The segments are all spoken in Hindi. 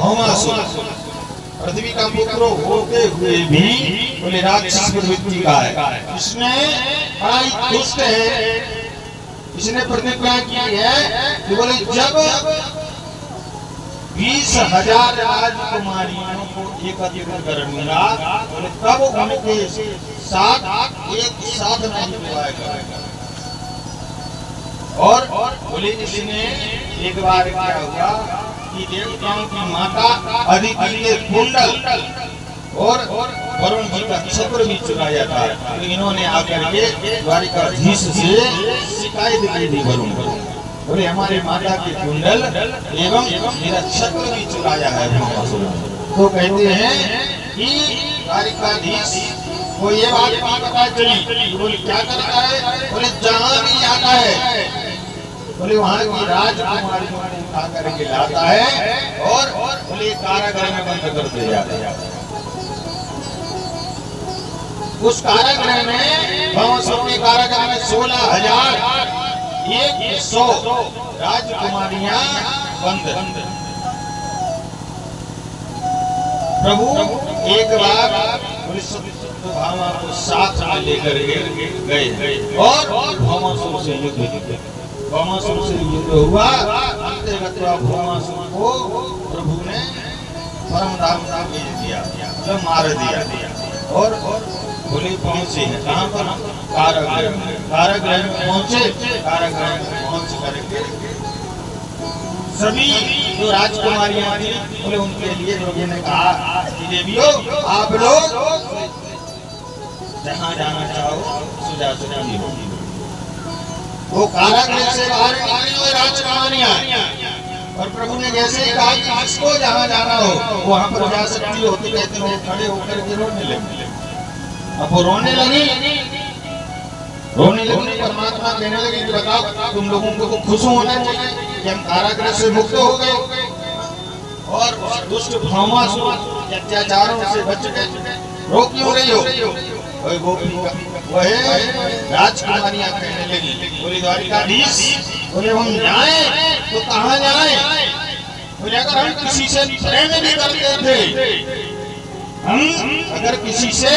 भौमासुर पृथ्वी का पुत्र होते हुए भी बोले राक्षस प्रवृत्ति का है। इसने बड़ा ही दुष्ट है। इसने प्रतिज्ञा की है कि बोले जब 20,000 राजकुमारियों को एकत्रित करूंगा बोले तब उनके साथ एक साथ नहीं विवाह करेगा। और बोले इसने एक बार क्या हुआ कि देवताओं की माता अदिति के कुंडल और वरुण जी का छत्र भी चुराया था। तो इन्होंने आकर के द्वारिकाधीश से शिकायत की थी वरुण बोले हमारे माता के कुंडल एवं मेरा छत्र भी चुराया है। तो कहते हैं कि द्वारिकाधीश को ये बात पता चली। बोले क्या करता है बोले जहाँ भी आता है बोले वहाँ की राजकुमारियों को उठा करके लाता है और बोले कारागृह में बंद कर दिया जाता है। उस कारागृह में भौमासुर के कारागृह में 16,100 राजकुमारियां बंद। प्रभु एक बार भामा को साथ में लेकर गए और भौमासुर से युद्ध किया। भौमासुर से युद्ध हुआ। अंततः भौमासुर को प्रभु ने परमधाम में भेज दिया मतलब मार दिया। और बोले पहुंचे हैं कहाँ पर कारागृह में। कारागृह में पहुंचे। कारागृह में पहुंच करके सभी जो राजकुमारियां थी बोले उनके लिए लोगों ने कहा कि देवियों आप लोग जहाँ जाना चाहो सुजा सुजानी होगी। वो कारागृह से बाहर निकली हुई राजकुमारियां और प्रभु ने जैसे ही कहा कि जिसको जहाँ जाना हो वहाँ पर जा सकती हो तो कहते हैं खड़े होकर के रोने लगे। अब वो रोने लगी। परमात्मा कहने लगे कि बताओ तुम लोगों को खुश होना चाहिए कि हम कारागृह से मुक्त हो गए और दुष्ट भौमासुर के अत्याचारों से बच गए। रो क्यों रही हो? वह राजकुमारियां कहने लगी बोले द्वारिकाधीश बोले हम जाए तो कहाँ जाए? बोले अगर हम किसी से प्रेम नहीं करते थे अगर किसी से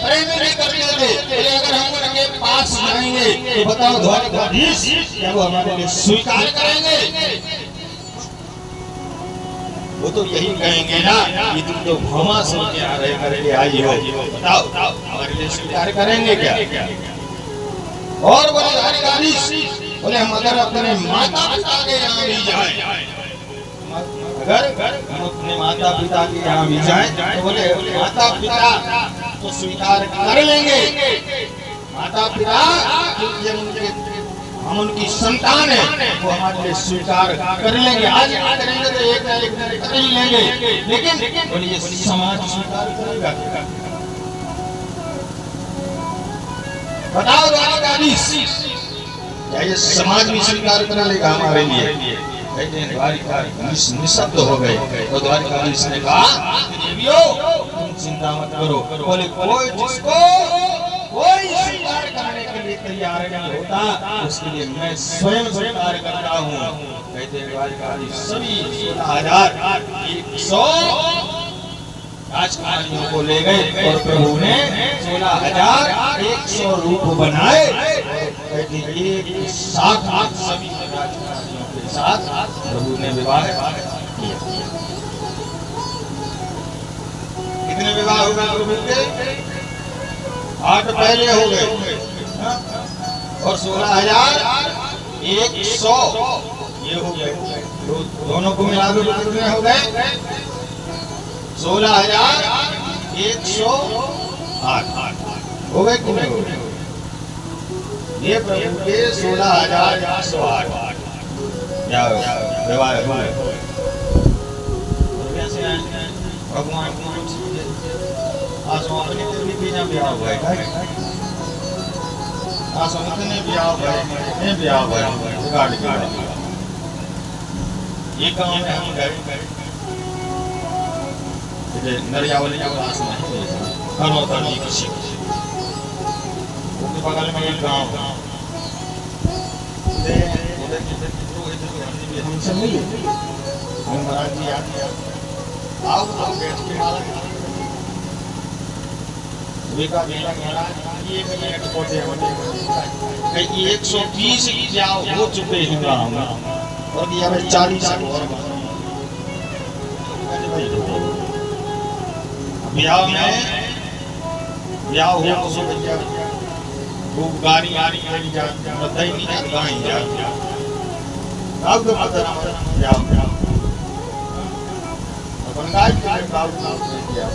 प्रेम नहीं करते थे बोले अगर हम उनके पास जाएंगे तो बताओ द्वारिकाधीश क्या वो हमारे लिए स्वीकार करेंगे? वो तो यही कहेंगे ना कि तुम तो भौमासुर के यहाँ रह करके आई हो, बताओ हमारे लिए स्वीकार करेंगे क्या? और बोले द्वारिकाधीश बोले हम अगर अपने माता पिता के यहाँ भी जाएं अगर हम अपने माता पिता के यहाँ भी जाएं तो बोले माता पिता तो स्वीकार कर लेंगे। माता पिता हम उनकी संतान है वो हमारे लिए स्वीकार कर लेंगे। आज करेंगे तो एक ना एक कर ही लेंगे लेकिन बोलिए समाज स्वीकार करेगा? बताओ द्वारिकाधीश क्या ये समाज भी स्वीकार कर लेगा हमारे लिए? द्वारिकाधीश निशब्द हो गए। तो द्वारिकाधीश ने कहा देवियों तुम चिंता मत करो। बोले कोई स्वीकार करने के लिए तैयार नहीं होता उसके लिए मैं स्वयं स्वीकार करता हूँ। कहते द्वारिकाधीश सभी 16,100 राजकुमारियों को ले गए और प्रभु ने 16,100 रूप बनाए। कहते एक साथ सभी राजकुमारियों के साथ प्रभु ने विवाह किया। कितने विवाह हो गए प्रभु के? 8 पहले हो गए और 16,100 ये हो गए। दोनों को मिला दो कितने हो गए? 16,108 हो गए कि नहीं हो गए? ये प्रभु के 16,108 विवाह हुए। भगवान अपने भी बिना ब्याह हुआ है इतने ब्याह हुए ये काम में हम गए नरियावली के पास में हनौतनी किसी उसके बगल में एक गाँव हमसे मिले हम महाराज जी आ गया आओ आओ बैठ के माला विका मेरा महाराज ये मिनट कोटे कहीं 120 क्या हो चुके हैं राम और ये अब 40 और ब्याह में ब्याह हो तो भैया खूब गाड़ी आरी आरी जा बताई नहीं गाई जा अब तो पता ब्याह अपन गाय के बाबू किया।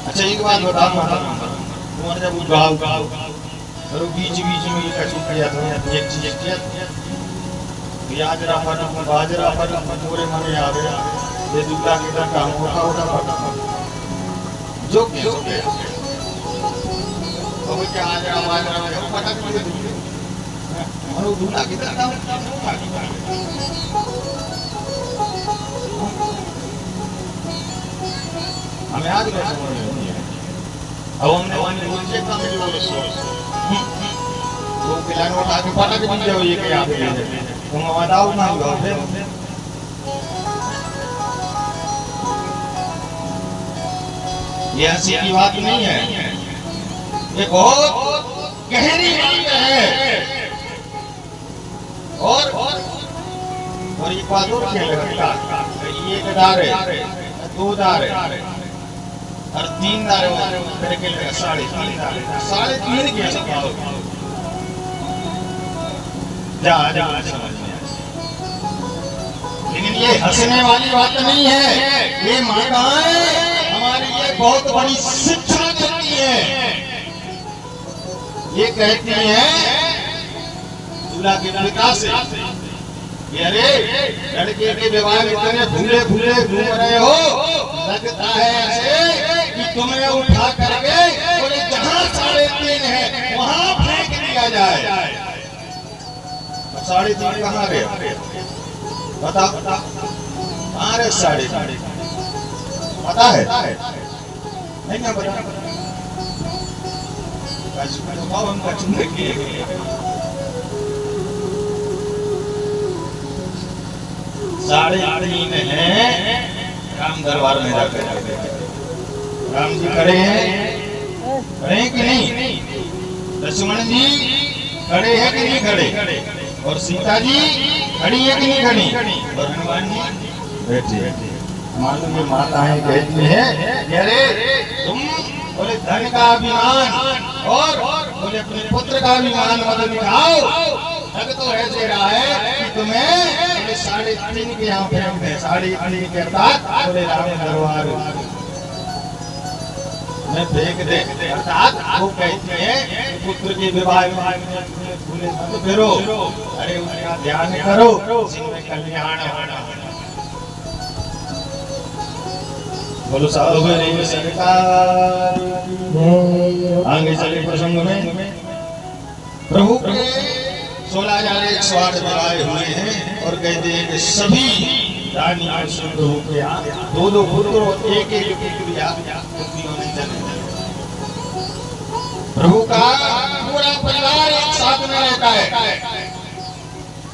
अच्छा एक बात बताओ तुम्हारे जब गाँव और बीच बीच में कचू किया था एक चीज बाजरा पर पूरे मने आ गया ये दूसरा कितना काम होता होता जो अब क्या बाजरा में पटक के और दूसरा कितना काम हमें आज कैसे समझ नहीं है। अब हमने वाली मुझे कम मिली वो वो पिलाने उठा के पता भी नहीं जाओ ये क्या आप ले तुम बताओ ना फिर ये हंसी की बात नहीं है, ये बहुत गहरी बात है। और ये बात और क्या लगता ये दार है 2 दार है और 3 दारे मेरे के लिए 3.5 के सकते जा समझ में। लेकिन ये हंसने वाली बात नहीं है, ये माताएं हमारी ये बहुत बड़ी शिक्षा देती है। ये कहती हैं दूल्हा के पिता से अरे लड़के के विवाह में इतने भूले भूले घूम रहे हो, लगता है ऐसे कि तुम्हें उठा करके और जहाँ 3.5 है वहाँ फेंक दिया जाए। 3.5 कहाँ रहे बता कहाँ रहे 3.5 पता है नहीं क्या पता उनका चुनने के 3.5 है राम दरबार में जाकर राम जी खड़े हैं कि नहीं, लक्ष्मण जी खड़े हैं कि नहीं खड़े, और सीता जी खड़ी है कि नहीं खड़ी, और हनुमान जी बैठे। मालूम ये माताएं कहती हैं अरे तुम बोले धन का अभिमान और बोले अपने पुत्र का अभिमान मत दिखाओ, लग तो ऐसे रहा है कि तुम्हें 3.5 के यहाँ फेंक दे। 3.5 के अर्थात बोले राम दरबार में फेंक दे, अर्थात वो कहते हैं पुत्र के विवाह में भूले मत फिरो, अरे उसका ध्यान करो जिनमें कल्याण होना। बोलो साधु ने सरकार आगे चले प्रसंग में प्रभु के 16,108 विवाह हुए हैं और कहते हैं कि सभी रानी प्रभु के यहाँ 2-2 पुत्र और एक पुत्रियां ने जन्म। प्रभु का पूरा परिवार एक साथ में रहता है,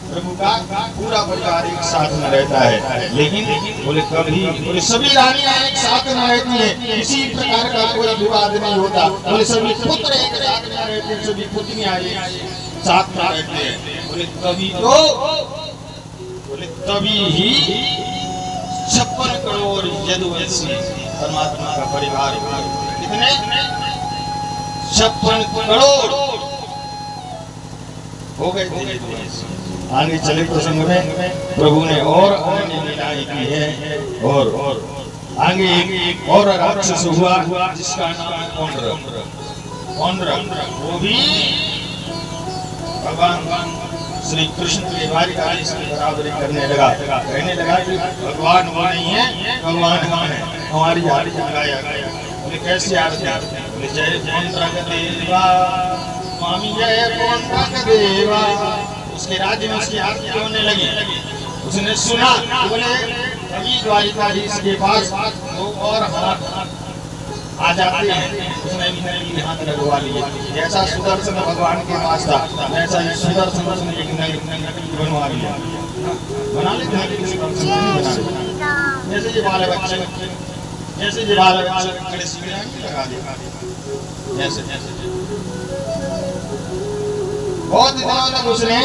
प्रभु का पूरा परिवार एक साथ में रहता है। लेकिन बोले कभी बोले सभी रानियां एक साथ में रहती है, किसी प्रकार का कोई विवाद नहीं होता। बोले सभी पुत्र एक साथ में रहते हैं, सभी पुत्रियां साथ में रहते हैं। बोले तभी तो बोले तभी ही 56 करोड़ यदुवंशी परमात्मा का परिवार कितने 56 करोड़ हो गए थे। आगे चले प्रसंग में प्रभु ने और अन्य लीलाएं की है और आगे एक और राक्षस हुआ जिसका नाम पौंड्र, वो भी भगवान श्री कृष्ण के द्वारिकाधीश की बराबरी करने लगा, कहने लगा कि भगवान वो नहीं है, भगवान हम है, हमारी आरती लगाया गया। बोले कैसे आरती? बोले जय पौंड्र देवा स्वामी जय पौंड्र देवा। उसके राज्य में उसकी आरती होने लगी, उसने सुना बोले अभी द्वारिकाधीश के पास 2 और हाथ आ जाते हैं, उसने भी हाथ लगवा लिए। जैसा सुदर्शन भगवान के पास था वैसा ही सुदर्शन उसने एक नकली बनवा लिया, बना बना लेते हैं, किसी फंक्शन में नहीं बना लेते। जैसे ये बाल बच्चे खड़े सीढ़ियाँ नहीं लगा दिया, ऐसे बहुत दिनों तक उसने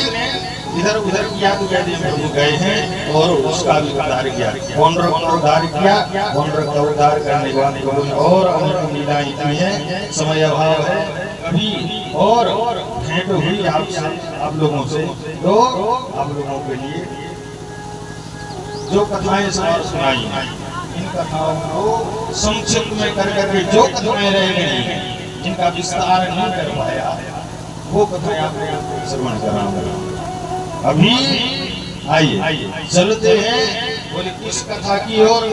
इधर उधर किया तो कहते हैं प्रभु गए हैं और उसका भी उद्धार किया, कौन उद्धार किया, कौन का उद्धार करने वाले को और अनेक लीलाएं की हैं। समय अभाव है कभी और भेंट हुई आप लोगों से, तो आप लोगों के लिए जो कथाएं सुनाई इन कथाओं को संक्षिप्त में कर करके जो कथाएं रह गई जिनका विस्तार नहीं कर पाया वो कथाएं आपको श्रवण कराऊंगा। अभी आइए चलते हैं, बोले किस कथा की ओर।